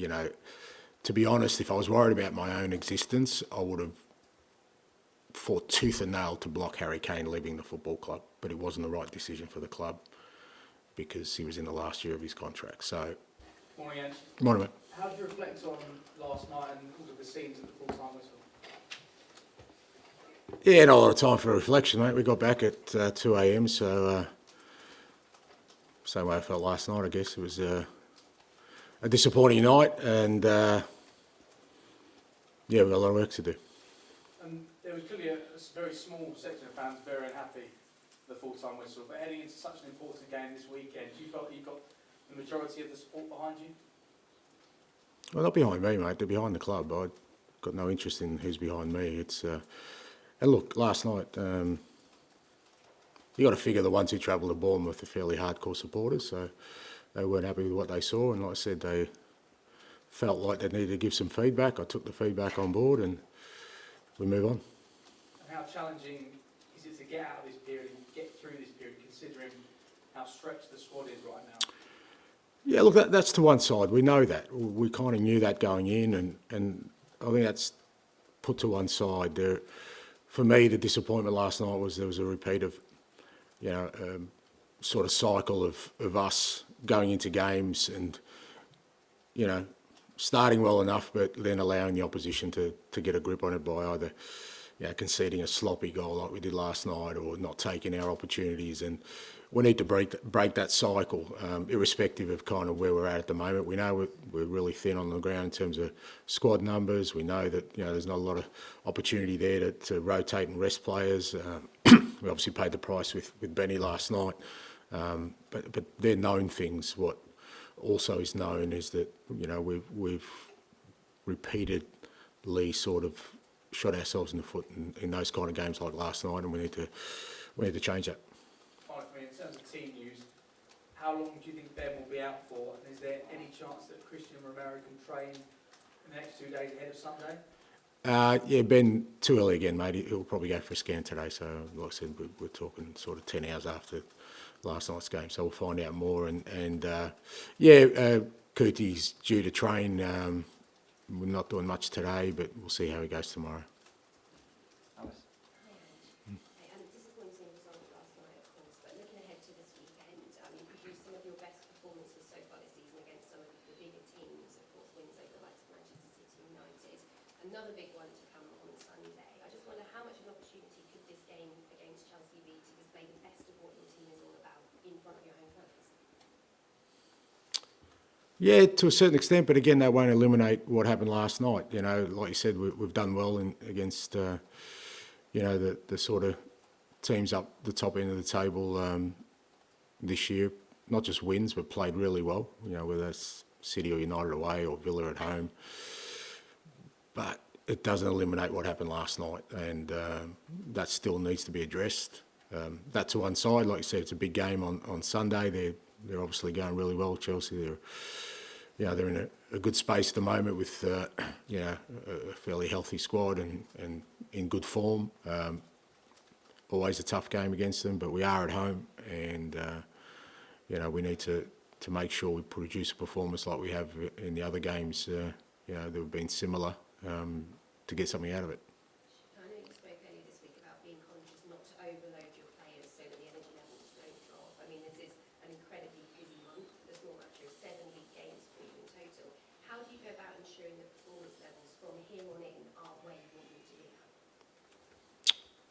to be honest, if I was worried about my own existence, I would have fought tooth and nail to block Harry Kane leaving the football club. But it wasn't the right decision for the club because he was in the last year of his contract. So, morning, Ange. Morning, mate. How did you reflect on last night and all of the scenes at the full-time whistle? Yeah, not a lot of time for reflection, mate. We got back at 2 a.m, so same way I felt last night, I guess. It was a disappointing night, and yeah, we've got a lot of work to do. And there was clearly a very small section of fans very unhappy with the full-time whistle, but heading into such an important game this weekend, do you felt that you got the majority of the support behind you? Well, not behind me, mate. They're behind the club. I've got no interest in who's behind me. It's and look, last night, you got to figure the ones who travel to Bournemouth are fairly hardcore supporters, so they weren't happy with what they saw. And like I said, they felt like they needed to give some feedback. I took the feedback on board, and we move on. And how challenging is it to get out of this period and get through this period, considering how stretched the squad is right now? Yeah, look, that's to one side. We know that. We kind of knew that going in, and I think that's put to one side. For me, the disappointment last night was there was a repeat of, sort of cycle of us going into games and, starting well enough, but then allowing the opposition to get a grip on it by either, conceding a sloppy goal like we did last night or not taking our opportunities. And we need to break that cycle, irrespective of kind of where we're at the moment. We know we're really thin on the ground in terms of squad numbers. We know that there's not a lot of opportunity there to rotate and rest players. We obviously paid the price with Benny last night, but they're known things. What also is known is that we've repeatedly sort of shot ourselves in the foot in those kind of games like last night, and we need to change that. In terms of team news, how long do you think Ben will be out for? And is there any chance that Christian Romero can train in the next 2 days ahead of Sunday? Yeah, Ben, too early again, mate. He'll probably go for a scan today. So, like I said, we're talking sort of 10 hours after last night's game. So we'll find out more. Kuti's due to train. We're not doing much today, but we'll see how he goes tomorrow. Another big one to come on Sunday. I just wonder how much of an opportunity could this game against Chelsea be to display the best of what your team is all about in front of your home fans? Yeah, to a certain extent, but again, that won't eliminate what happened last night. Like you said, we've done well against the sort of teams up the top end of the table this year. Not just wins, but played really well. Whether that's City or United away or Villa at home. But it doesn't eliminate what happened last night, and that still needs to be addressed. That to one side, like you said, it's a big game on Sunday. They're obviously going really well, Chelsea. They're in a good space at the moment with a fairly healthy squad and in good form. Always a tough game against them, but we are at home, and we need to make sure we produce a performance like we have in the other games. That have been similar. To get something out of it. I know you spoke earlier this week about being conscious not to overload your players so that the energy levels don't drop. I mean, this is an incredibly busy month. The small matter of 7 league games for you in total. How do you go about ensuring the performance levels from here on in are where you want them to be at?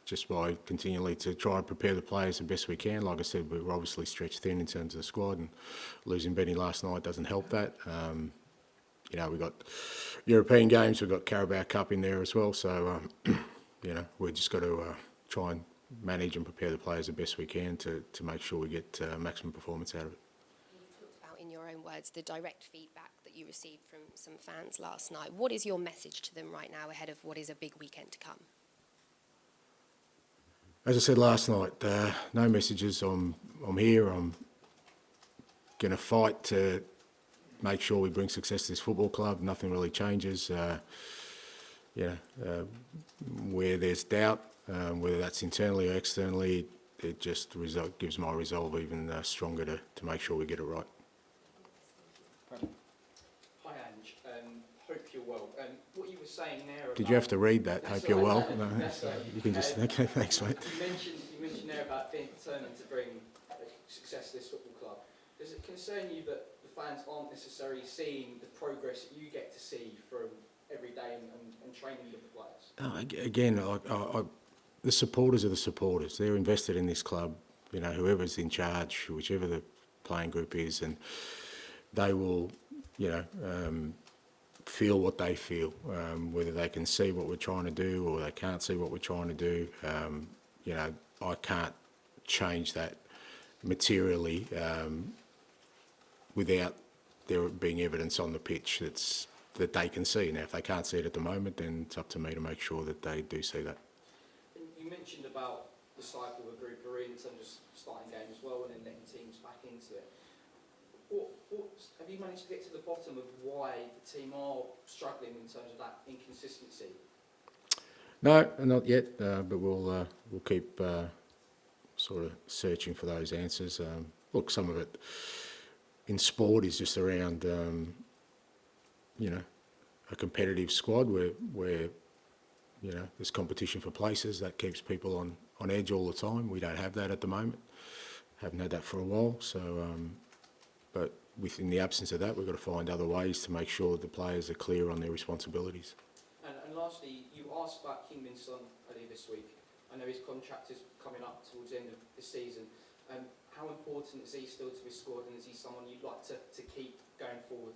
Just by continually to try and prepare the players the best we can. Like I said, we're obviously stretched thin in terms of the squad, and losing Benny last night doesn't help that. We've got European games, we've got Carabao Cup in there as well. So, we've just got to try and manage and prepare the players the best we can to make sure we get maximum performance out of it. You talked about, in your own words, the direct feedback that you received from some fans last night. What is your message to them right now ahead of what is a big weekend to come? As I said last night, no messages. I'm here. I'm going to fight to make sure we bring success to this football club. Nothing really changes. Where there's doubt, whether that's internally or externally, it just gives my resolve even stronger to make sure we get it right. Hi Ange, and hope you're well. What you were saying there. Did you have to read that? That's Hope you're well. right. No, That's right. you can just. Okay, thanks, mate. You mentioned there about being determined to bring success to this football club. Does it concern you that the fans aren't necessarily seeing the progress that you get to see from every day and training with the players? No, again, the supporters are the supporters. They're invested in this club. You know, whoever's in charge, whichever the playing group is, and they will, you know, feel what they feel, whether they can see what we're trying to do or they can't see what we're trying to do. You know, I can't change that materially without there being evidence on the pitch that they can see. Now, if they can't see it at the moment, then it's up to me to make sure that they do see that. And you mentioned about the cycle the group are in terms of starting games as well and then letting teams back into it. Have you managed to get to the bottom of why the team are struggling in terms of that inconsistency? No, not yet, but we'll keep sort of searching for those answers. Look, some of it in sport is just around, you know, a competitive squad where you know there's competition for places that keeps people on edge all the time. We don't have that at the moment. Haven't had that for a while. So, but within the absence of that, we've got to find other ways to make sure the players are clear on their responsibilities. And lastly, you asked about Heung-min's son earlier this week. I know his contract is coming up towards the end of the season. How important is he still to his squad, and is he someone you'd like to keep going forward?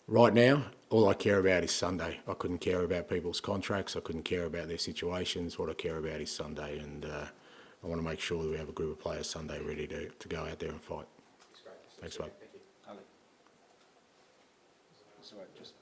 Right now, all I care about is Sunday. I couldn't care about people's contracts. I couldn't care about their situations. What I care about is Sunday, and I want to make sure that we have a group of players Sunday ready to go out there and fight. That's great. Thanks, mate. Thank you. Ali. Sorry, just.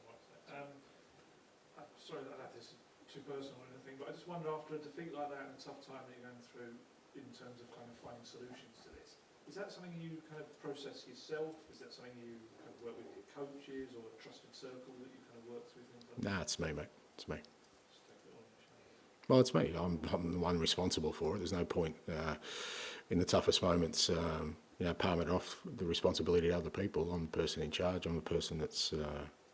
Sorry that I have this too personal or anything, but I just wonder, after a defeat like that and a tough time that you're going through in terms of kind of finding solutions to this, is that something you kind of process yourself? Is that something you kind of work with your coaches or a trusted circle that you kind of work through things like that? Nah, it's me, mate. It's me. Just take it on, Shane. Well, it's me. I'm the one responsible for it. There's no point in the toughest moments, you know, palming off the responsibility to other people. I'm the person in charge. I'm the person that's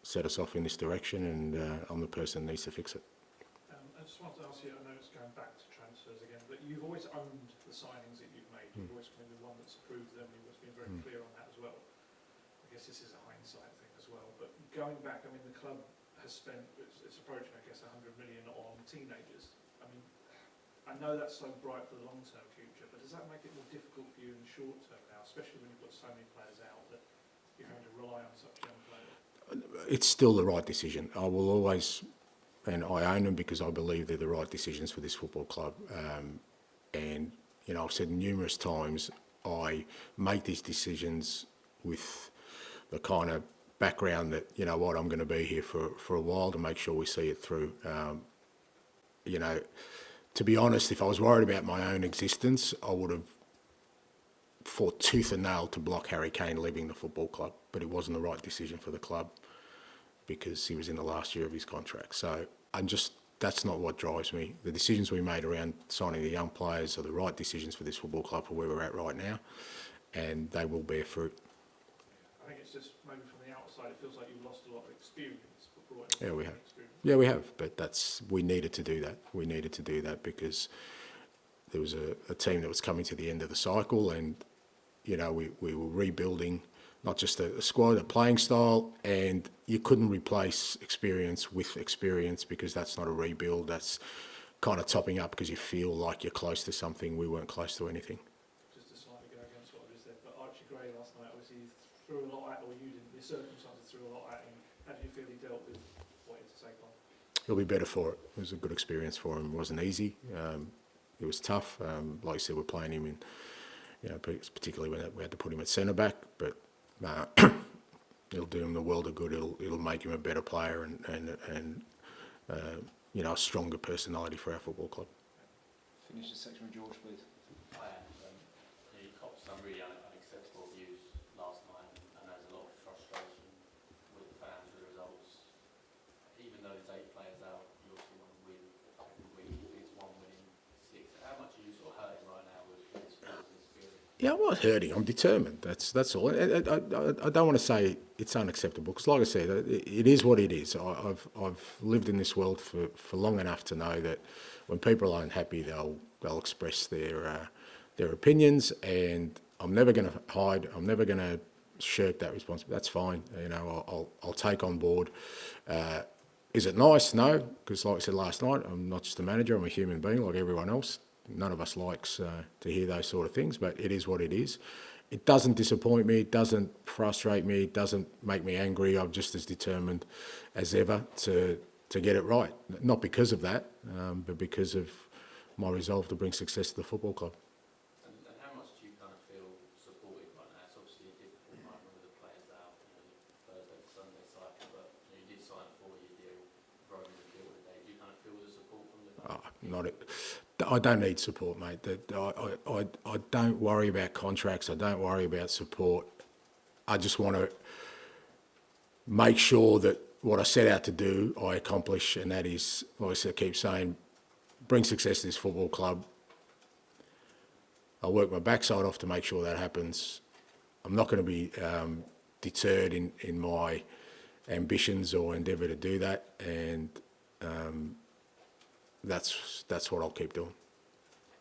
set us off in this direction, and I'm the person that needs to fix it. I just wanted to ask you, I know it's going back to transfers again, but you've always owned the signings that you've made. You've always been the one that's approved them. You've always been very clear on that as well. I guess this is a hindsight thing as well. But going back, I mean, the club has spent, it's approaching, I guess, 100 million on teenagers. I mean, I know that's so bright for the long-term future, but does that make it more difficult for you in the short term now, especially when you've got so many players out that you're having to rely on such young players? It's still the right decision. I will always, and I own them because I believe they're the right decisions for this football club. And, you know, I've said numerous times, I make these decisions with the kind of background that, you know what, I'm going to be here for a while to make sure we see it through. You know, to be honest, if I was worried about my own existence, I would have fought tooth and nail to block Harry Kane leaving the football club, but it wasn't the right decision for the club because he was in the last year of his contract. So that's not what drives me. The decisions we made around signing the young players are the right decisions for this football club for where we're at right now, and they will bear fruit. I think it's just maybe from the outside, it feels like you've lost a lot of experience. But brought in Yeah, we have. experience. Yeah, we have, but we needed to do that. We needed to do that because there was a team that was coming to the end of the cycle, and you know we were rebuilding not just a squad, a playing style, and you couldn't replace experience with experience because that's not a rebuild. That's kind of topping up because you feel like you're close to something. We weren't close to anything. Just to slightly go against what I just said, but Archie Gray last night obviously threw a lot at, or you didn't, the circumstances threw a lot at him. How do you feel he dealt with what he had to take on? He'll be better for it. It was a good experience for him. It wasn't easy. It was tough. Like I said, we're playing him in, you know, particularly when we had to put him at centre back, but it'll do him the world of good. It'll make him a better player and you know, a stronger personality for our football club. Finish the section with George, please. You copped some really unacceptable views last night, and there's a lot of frustration with the fans with the results. Even though there's 8 players out, you obviously want to win every week. It's 1 win in 6. How much are you sort of hurting right now with this spirit? Yeah, I'm not hurting. I'm determined. That's all. I don't want to say it's unacceptable because, like I said, it is what it is. I've lived in this world for long enough to know that when people aren't happy, they'll express their opinions, and I'm never going to hide. I'm never going to shirk that responsibility. That's fine. You know, I'll take on board. Is it nice? No, because like I said last night, I'm not just a manager. I'm a human being like everyone else. None of us likes to hear those sort of things, but it is what it is. It doesn't disappoint me. It doesn't frustrate me. It doesn't make me angry. I'm just as determined as ever to get it right. Not because of that, but because of my resolve to bring success to the football club. And how much do you kind of feel supported right now? It's obviously a difficult moment with the players out, you know, the Thursday to Sunday cycle, but you did sign a 4-year deal, Roman the deal today. Do you kind of feel the support from the I don't need support, mate. I don't worry about contracts. I don't worry about support. I just want to make sure that what I set out to do, I accomplish, and that is, like I keep saying, bring success to this football club. I'll work my backside off to make sure that happens. I'm not going to be deterred in my ambitions or endeavour to do that, and that's what I'll keep doing.